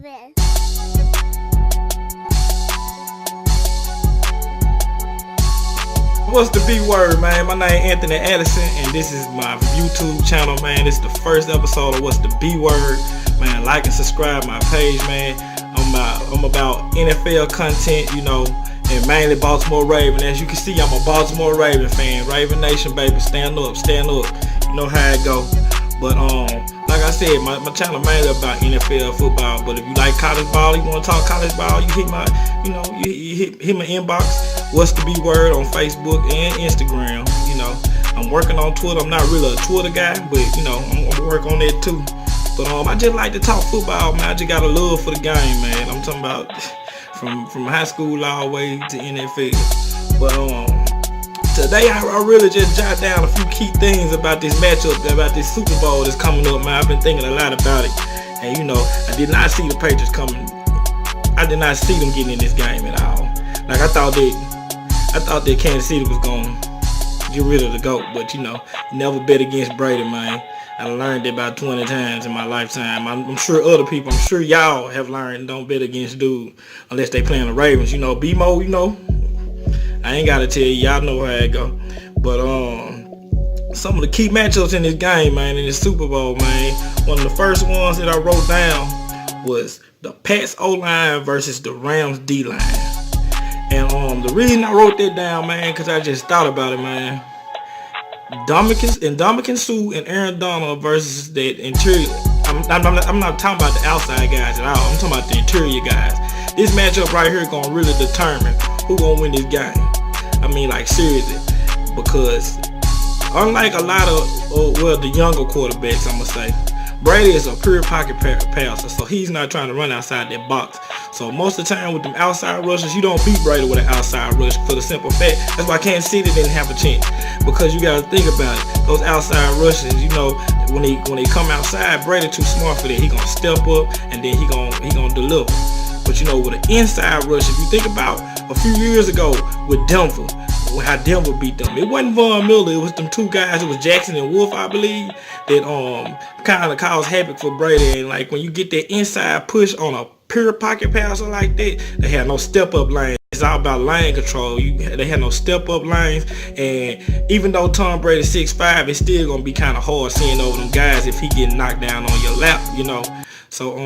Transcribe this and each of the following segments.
this. What's the B word, man? My name is Anthony Addison, and this is my YouTube channel, man. This is the first episode of What's the B word, man. Like and subscribe my page, man. I'm about NFL content, you know, and mainly Baltimore Raven. As you can see, I'm a Baltimore Raven fan. Raven Nation, baby, stand up, stand up. You know how it go. But like I said, my channel mainly about NFL football. But if you like college ball, you want to talk college ball, you hit my, you know, you hit my inbox. What's the B word on Facebook and Instagram? You know, I'm working on Twitter. I'm not really a Twitter guy, but you know, I'm gonna work on that too. But I just like to talk football, man. I just got a love for the game, man. I'm talking about from high school all the way to NFL. But today I really just jot down a few key things about this matchup, about this Super Bowl that's coming up, man. I've been thinking a lot about it, and you know, I did not see the Patriots coming. I did not see them getting in this game at all. Like I thought that Kansas City was gonna get rid of the GOAT, but you know, never bet against Brady, man. I learned it about 20 times in my lifetime. I'm sure other people, I'm sure y'all have learned, don't bet against dude unless they playing the Ravens. You know, B-Mo, you know, I ain't gotta tell you, y'all know how it go. But some of the key matchups in this game, man, in this Super Bowl, man, one of the first ones that I wrote down was the Pats O-line versus the Rams D-line. And the reason I wrote that down, man, because I just thought about it, man. Ndamukong Suh and Aaron Donald versus that interior. I'm not talking about the outside guys at all. I'm talking about the interior guys. This matchup right here gonna really determine who gonna win this game. I mean, like, seriously, because unlike a lot of the younger quarterbacks, I'm gonna say, Brady is a pure pocket passer, so he's not trying to run outside that box. So most of the time with them outside rushes, you don't beat Brady with an outside rush for the simple fact. That's why Kansas City didn't have a chance, because you gotta think about it. Those outside rushes, you know, when they come outside, Brady too smart for that. He gonna step up and then he gonna deliver. But you know, with an inside rush, if you think about a few years ago with Denver, how Denver beat them, it wasn't Von Miller, it was them two guys. It was Jackson and Wolf, I believe, that kind of caused havoc for Brady. And like when you get that inside push on a pure pocket passer like that, they had no step up lanes. It's all about lane control. They had no step up lanes, and even though Tom Brady's 6'5", it's still gonna be kind of hard seeing over them guys if he get knocked down on your lap, you know. So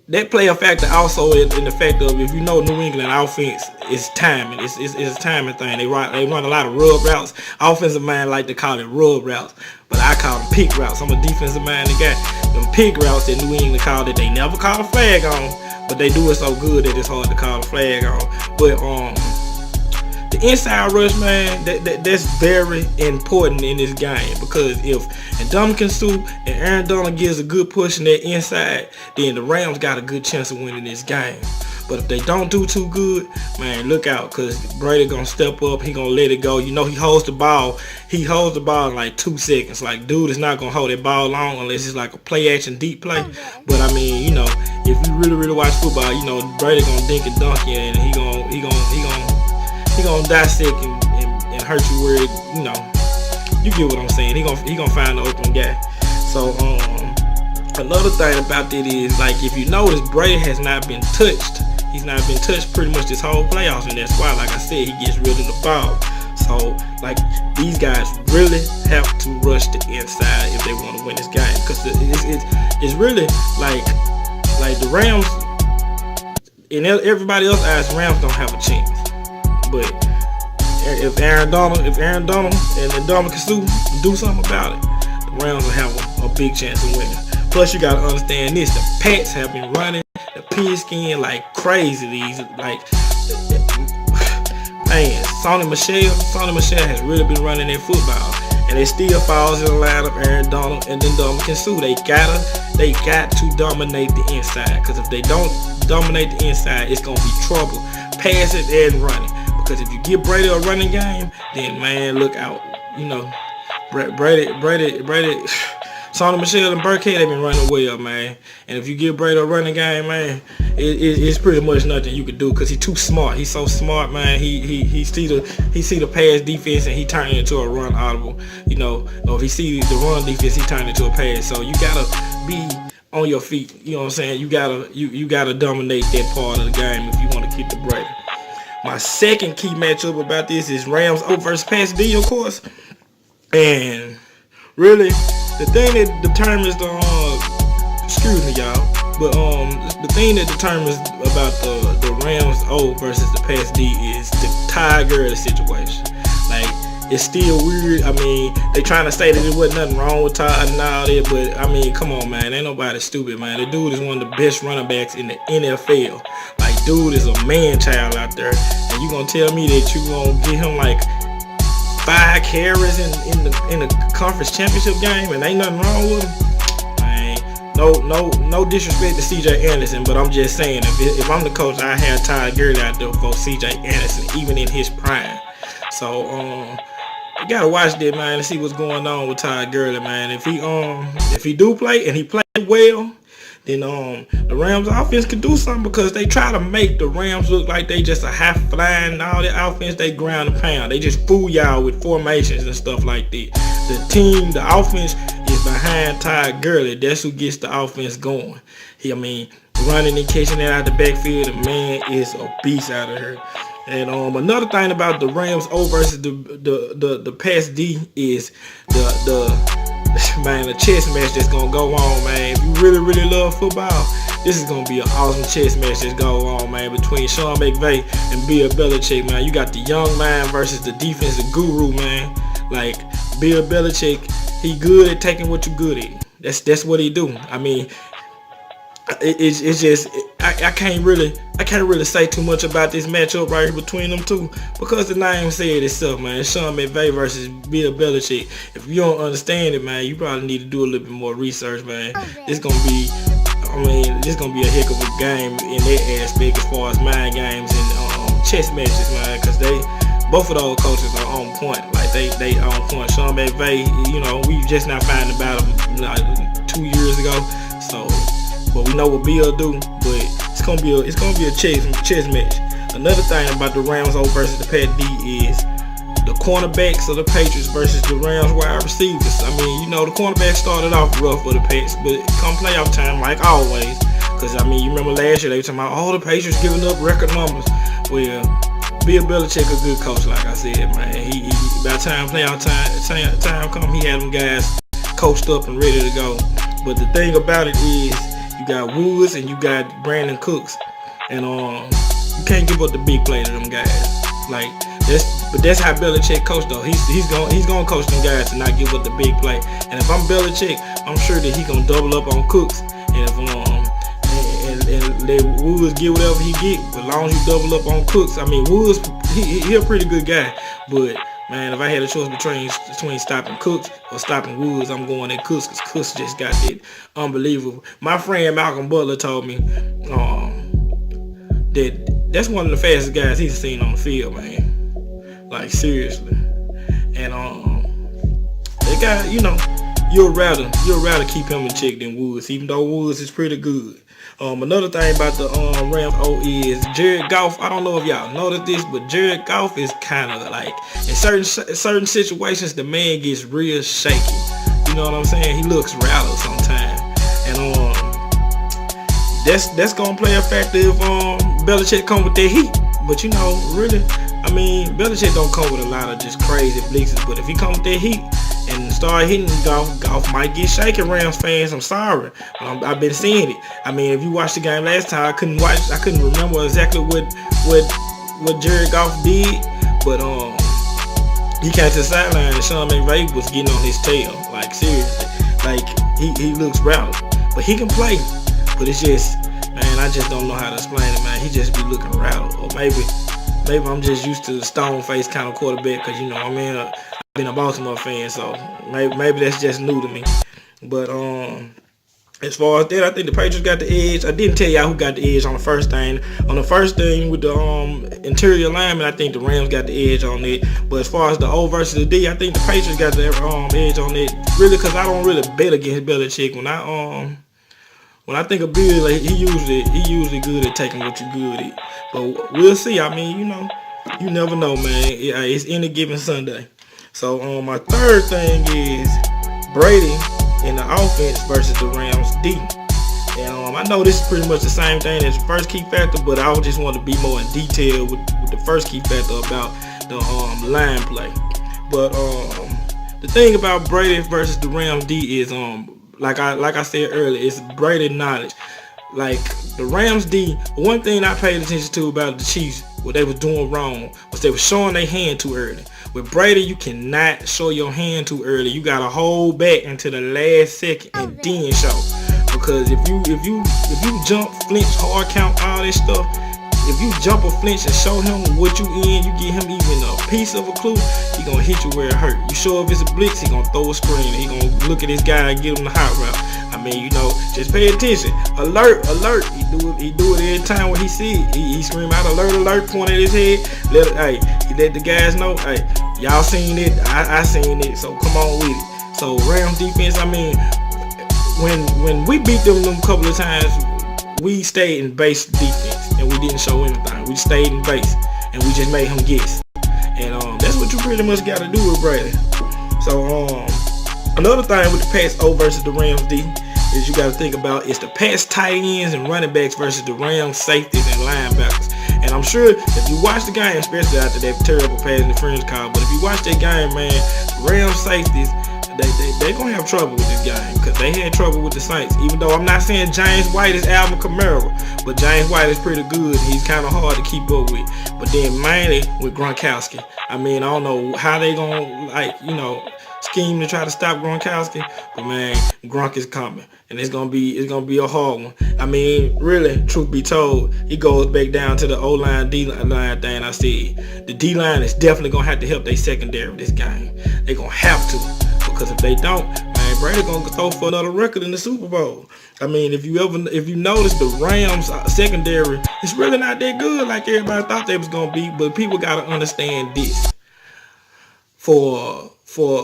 that play a factor also in the fact of, if you know, New England offense is timing. It's a timing thing. They run a lot of rub routes. Offensive mind like to call it rub routes, but I call them pick routes. I'm a defensive minded guy. Them pick routes that New England called it, they never call a flag on, but they do it so good that it's hard to call a flag on. But the inside rush, man, that's very important in this game, because if Ndamukong Suh and Aaron Donald gives a good push in that inside, then the Rams got a good chance of winning this game. But if they don't do too good, man, look out, because Brady gonna step up. He gonna let it go. You know, he holds the ball in like 2 seconds. Like, dude is not gonna hold that ball long unless it's like a play action deep play. But I mean, you know, if you really watch football, you know, Brady gonna dink and dunk you, and he gonna dissect and hurt you where it, you know, you get what I'm saying. He gonna find the open guy. So another thing about that is, like, if you notice, Brady has not been touched. He's not been touched pretty much this whole playoffs, and that's why, like I said, he gets rid of the ball. So like, these guys really have to rush the inside if they want to win this game, because it's really like the Rams and everybody else eyes, Rams don't have a chance. But if Aaron Donald and Ndamukong Suh do something about it, the Rams will have a big chance of winning. Plus, you gotta understand this: the Pats have been running the pigskin like crazy. These, like, man, Sonny Michel has really been running their football, and it still falls in the line of Aaron Donald and then Ndamukong Suh. They got to dominate the inside, because if they don't dominate the inside, it's gonna be trouble passing and running. Because if you give Brady a running game, then, man, look out. You know, Brady, Sonny Michel and Burkhead, they've been running well, man. And if you give Brady a running game, man, it's pretty much nothing you could do, because he's too smart. He's so smart, man. He see the pass defense and he turn it into a run audible. You know, or if he see the run defense, he turn it into a pass. So you gotta be on your feet. You know what I'm saying? You gotta dominate that part of the game if you want to keep the Brady. My second key matchup about this is Rams versus Pass D, of course. And really, the thing that determines the excuse me, y'all, but the thing that determines about the Rams versus the Pass D is the Ty Gurley situation. Like, it's still weird. I mean, they trying to say that there wasn't nothing wrong with Todd and all that, but I mean, come on, man, ain't nobody stupid, man. The dude is one of the best running backs in the NFL. Like, dude is a man child out there, and you gonna tell me that you gonna get him like 5 carries in the conference championship game, and ain't nothing wrong with him? No disrespect to CJ Anderson, but I'm just saying, if I'm the coach, I have Todd Gurley out there for CJ Anderson, even in his prime. So you gotta watch that, man, and see what's going on with Todd Gurley, man. If he do play and he play well, then the Rams offense can do something, because they try to make the Rams look like they just a half flying, all the offense they ground and pound. They just fool y'all with formations and stuff like that. The offense is behind Todd Gurley. That's who gets the offense going. Running and catching it out the backfield, the man is a beast out of here. And another thing about the Rams versus the Pass D is the chess match that's gonna go on, man. If you really love football, this is gonna be an awesome chess match that's go on, man, between Sean McVay and Bill Belichick, man. You got the young man versus the defensive guru, man. Like, Bill Belichick, he good at taking what you good at. That's what he do. I mean, it's just I can't really say too much about this matchup right here between them two, because the name said itself, man. It's Sean McVay versus Bill Belichick. If you don't understand it, man, you probably need to do a little bit more research, man. It's gonna be a heck of a game in that aspect as far as mind games and chess matches, man, because both of those coaches are on point. Like, they on point. Sean McVay, we just not finding about him like 2 years ago, so. But we know what Bill do. But it's gonna be a chess match. Another thing about the Rams versus the Pat D is the cornerbacks of the Patriots versus the Rams wide receivers. I mean, the cornerbacks started off rough for the Pats, but come playoff time, like always, because you remember last year they were talking about all the Patriots giving up record numbers. Well, Bill Belichick a good coach, like I said, man. He by the time playoff time come, he had them guys coached up and ready to go. But the thing about it is, you got Woods and you got Brandon Cooks, and you can't give up the big play to them guys. Like, that's how Belichick coach though. He's gonna coach them guys to not give up the big play. And if I'm Belichick, I'm sure that he gonna double up on Cooks, and if and let Woods get whatever he get, as long as you double up on Cooks. I mean, Woods he a pretty good guy, but man, if I had a choice between stopping Cooks or stopping Woods, I'm going at Cooks, because Cooks just got that unbelievable. My friend Malcolm Butler told me that's one of the fastest guys he's seen on the field, man. Like, seriously. And that guy, you'll rather keep him in check than Woods, even though Woods is pretty good. Another thing about the Rams is Jared Goff. I don't know if y'all noticed this, but Jared Goff is kind of like, in certain situations, the man gets real shaky. You know what I'm saying? He looks rattled sometimes, and that's gonna play a factor if Belichick come with that heat. But really, Belichick don't come with a lot of just crazy blitzes. But if he come with that heat and start hitting Goff might get shaken, Rams fans. I'm sorry, I've been seeing it. If you watched the game last time, I couldn't remember exactly what Jared Goff did, but he came to the sideline and Sean McVay was getting on his tail. Like, seriously, like he looks rattled, but he can play. But it's just, man, I just don't know how to explain it, man. He just be looking rattled, or maybe I'm just used to the stone face kind of quarterback, because I've been a Baltimore fan, so maybe that's just new to me. But as far as that, I think the Patriots got the edge. I didn't tell y'all who got the edge on the first thing. On the first thing with the interior lineman, I think the Rams got the edge on it. But as far as the O versus the D, I think the Patriots got the edge on it. Really, because I don't really bet against Belichick. When I think of Bill, like, he usually good at taking what you good at. But we'll see. You never know, man. It's any given Sunday. So my third thing is Brady in the offense versus the Rams D. And I know this is pretty much the same thing as the first key factor, but I just want to be more in detail with the first key factor about the line play. But the thing about Brady versus the Rams D is like I said earlier, it's Brady knowledge. Like the Rams D, one thing I paid attention to about the Chiefs, what they was doing wrong was they were showing their hand too early. With Brady, you cannot show your hand too early. You gotta hold back until the last second and then show. Because if you jump, flinch, hard count, all this stuff, if you jump or flinch and show him what you in, you give him even a piece of a clue, he gonna hit you where it hurt. You show if it's a blitz, he gonna throw a screen. He gonna look at this guy and give him the hot route. I mean, you know, just pay attention. Alert, alert. He do it every time when he see it. He scream out alert, alert, point at his head. He let the guys know, hey, y'all seen it, I seen it, so come on with it. So Rams defense, I mean, when we beat them couple of times, we stayed in base defense and we didn't show anything. We stayed in base and we just made him guess. And that's what you pretty much got to do with Brady. So another thing with the pass O versus the Rams D is you got to think about is the pass tight ends and running backs versus the Rams safeties and linebackers. And I'm sure if you watch the game, especially after that terrible pass interference call, but if you watch that game, man, Rams safeties, they gonna have trouble with this game because they had trouble with the Saints. Even though I'm not saying James White is Alvin Kamara, but James White is pretty good. He's kind of hard to keep up with. But then mainly with Gronkowski. I mean, I don't know how they gonna scheme to try to stop Gronkowski, but man, Gronk is coming, and it's gonna be a hard one. I mean, really, truth be told, he goes back down to the O-line, D-line thing I said. The D-line is definitely gonna have to help their secondary this game. They gonna have to. Because if they don't, man, Brady gonna throw for another record in the Super Bowl. I mean, if you notice the Rams secondary, it's really not that good like everybody thought they was gonna be. But people gotta understand this: for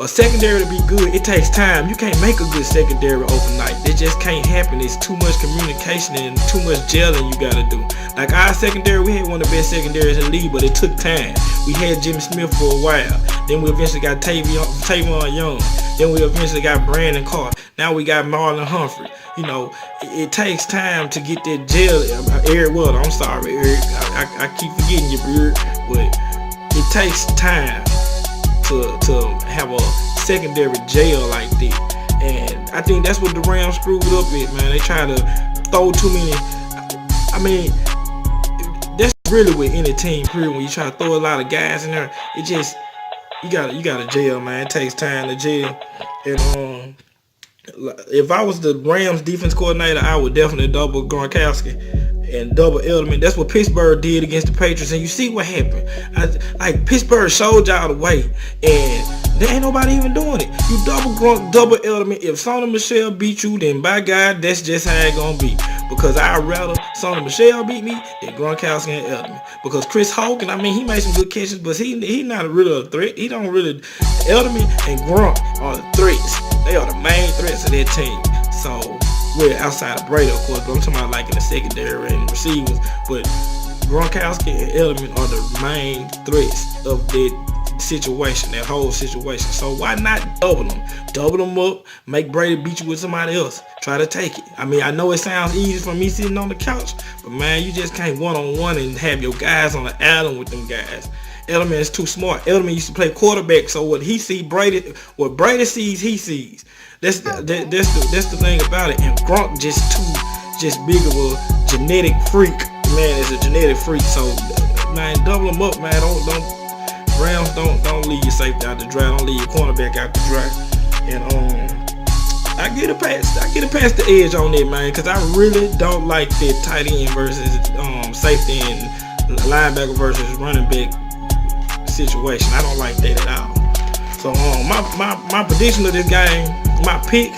a secondary to be good, it takes time. You can't make a good secondary overnight. It just can't happen. It's too much communication and too much gelling you gotta do. Like our secondary, we had one of the best secondaries in the league, but it took time. We had Jimmy Smith for a while. Then we eventually got Tavon Young. Then we eventually got Brandon Carr. Now we got Marlon Humphrey. You know, it takes time to get that gel. Eric Wilder, I'm sorry, Eric. I keep forgetting you, Bird. But it takes time to have a secondary jail like that. And I think that's what the Rams screwed up with, man. They try to throw too many. I mean, that's really with any team, period. When you try to throw a lot of guys in there, it just, you gotta jail, man. It takes time to jail. And if I was the Rams defense coordinator, I would definitely double Gronkowski and double Edelman. That's what Pittsburgh did against the Patriots, and you see what happened. Like Pittsburgh showed y'all the way, and there ain't nobody even doing it. You double Gronk, double Edelman. If Sonny Michel beat you, then by God, that's just how it gonna be. Because I'd rather Sonny Michel beat me than Gronkowski and Edelman. Because Chris Hogan, I mean, he made some good catches, but he not really a threat. He don't really. Edelman and Gronk are the threats. They are the main threats of that team. So we're outside of Brady, of course, but I'm talking about like in the secondary and receivers. But Gronkowski and Edelman are the main threats of that situation, that whole situation. So why not double them? Double them up, make Brady beat you with somebody else. Try to take it. I mean, I know it sounds easy for me sitting on the couch, but man, you just can't one-on-one and have your guys on the island with them guys. Edelman is too smart. Edelman used to play quarterback, so what he see, what Brady sees, he sees. That's the thing about it. And Gronk just big of a genetic freak. Man, is a genetic freak. So man, double them up, man. Don't leave your safety out the dry. Don't leave your cornerback out the dry. And I get a pass the edge on it, man, because I really don't like that tight end versus safety and linebacker versus running back situation. I don't like that at all. So my prediction of this game, my pick,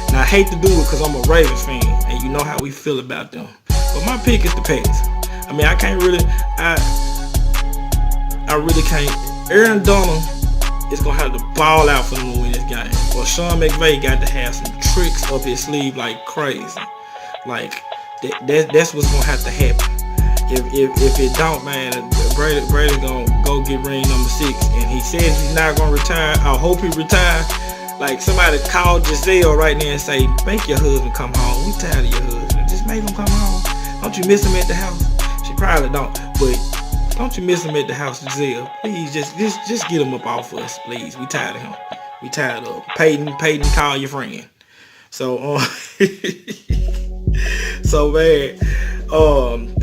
and I hate to do it because I'm a Ravens fan, and you know how we feel about them. But my pick is the Pats. I mean, I really can't. Aaron Donald is gonna have to ball out for them to win this game. Well, Sean McVay got to have some tricks up his sleeve like crazy. Like that's what's gonna have to happen. If it don't, man, Brady gonna go get ring number 6, and he said he's not gonna retire. I hope he retires. like somebody call Giselle right now and say, make your husband come home. We tired of your husband. Just make him come home. Don't you miss him at the house? She probably don't, but don't you miss him at the house, Giselle? Please, just get him up off us, please. We tired of him. We tired of him. Peyton, call your friend. So, so man,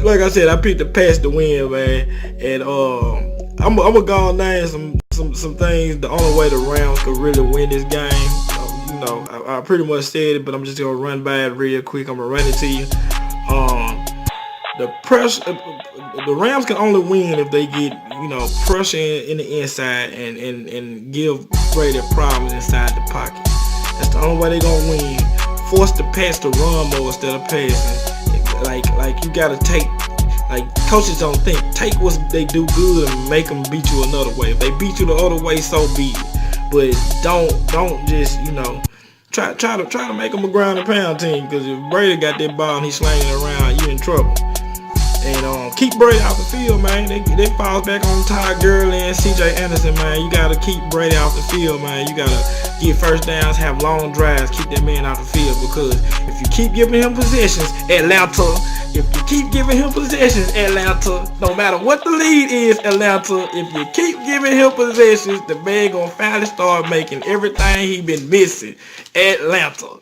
like I said, I picked the Pats to win, man, and I'm gonna go on name some things. The only way the Rams could really win this game, you know, I pretty much said it, but I'm just gonna run by it real quick. I'm gonna run it to you. The Rams can only win if they get, you know, pressure in the inside and give Brady problems inside the pocket. That's the only way they're gonna win. Force the Pats to run more instead of passing. Like you gotta take, like coaches don't think, take what they do good and make them beat you another way. If they beat you the other way, so be it. But don't just, you know, try to make them a ground and pound team, because if Brady got that ball and he's slinging it around, you in trouble. And keep Brady off the field, man. They falls back on Todd Gurley and CJ Anderson, man. You gotta keep Brady off the field, man. You gotta get first downs, have long drives, keep that man off the field, because if you keep giving him possessions, Atlanta, no matter what the lead is, Atlanta, if you keep giving him possessions, the man gonna finally start making everything he been missing. Atlanta.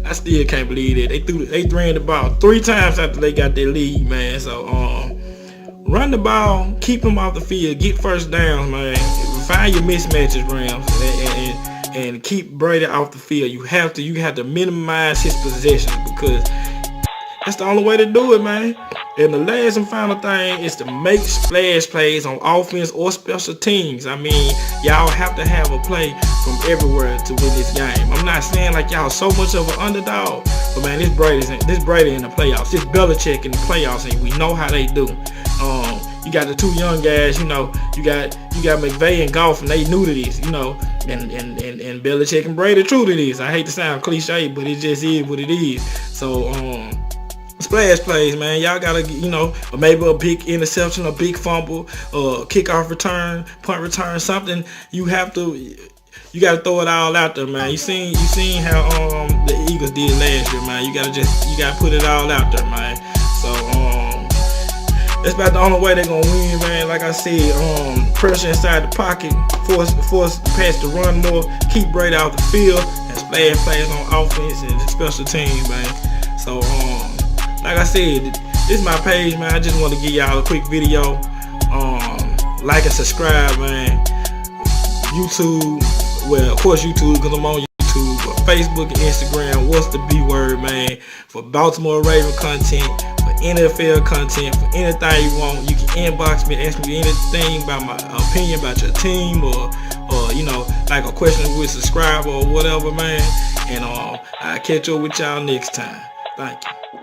I still can't believe that they ran the ball 3 times after they got their lead, man. So run the ball, keep him off the field, get first downs, man. Find your mismatches, Rams, and keep Brady off the field. You have to minimize his possessions, because that's the only way to do it, man. And the last and final thing is to make splash plays on offense or special teams. I mean, y'all have to have a play from everywhere to win this game. I'm not saying like y'all so much of an underdog, but man, this Brady in the playoffs. This Belichick in the playoffs, and we know how they do. You got the 2 young guys, you know. You got McVay and Goff, and they new to this, you know. And Belichick and Brady true to this. I hate to sound cliche, but it just is what it is. So splash plays, man. Y'all gotta, you know, maybe a big interception, a big fumble, kickoff return, punt return, something. You gotta throw it all out there, man. You seen how the Eagles did last year, man. You gotta put it all out there, man. So that's about the only way they're gonna win, man. Like I said, pressure inside the pocket, force the Pats to run more, keep Brady off the field, and splash plays on offense and special teams, man. So like I said, this is my page, man. I just want to give y'all a quick video. Like and subscribe, man. YouTube, well, of course YouTube, because I'm on YouTube, but Facebook and Instagram, what's the B word, man? For Baltimore Raven content, for NFL content, for anything you want, you can inbox me and ask me anything about my opinion about your team, or you know, like a question with subscribe or whatever, man. And I'll catch up with y'all next time. Thank you.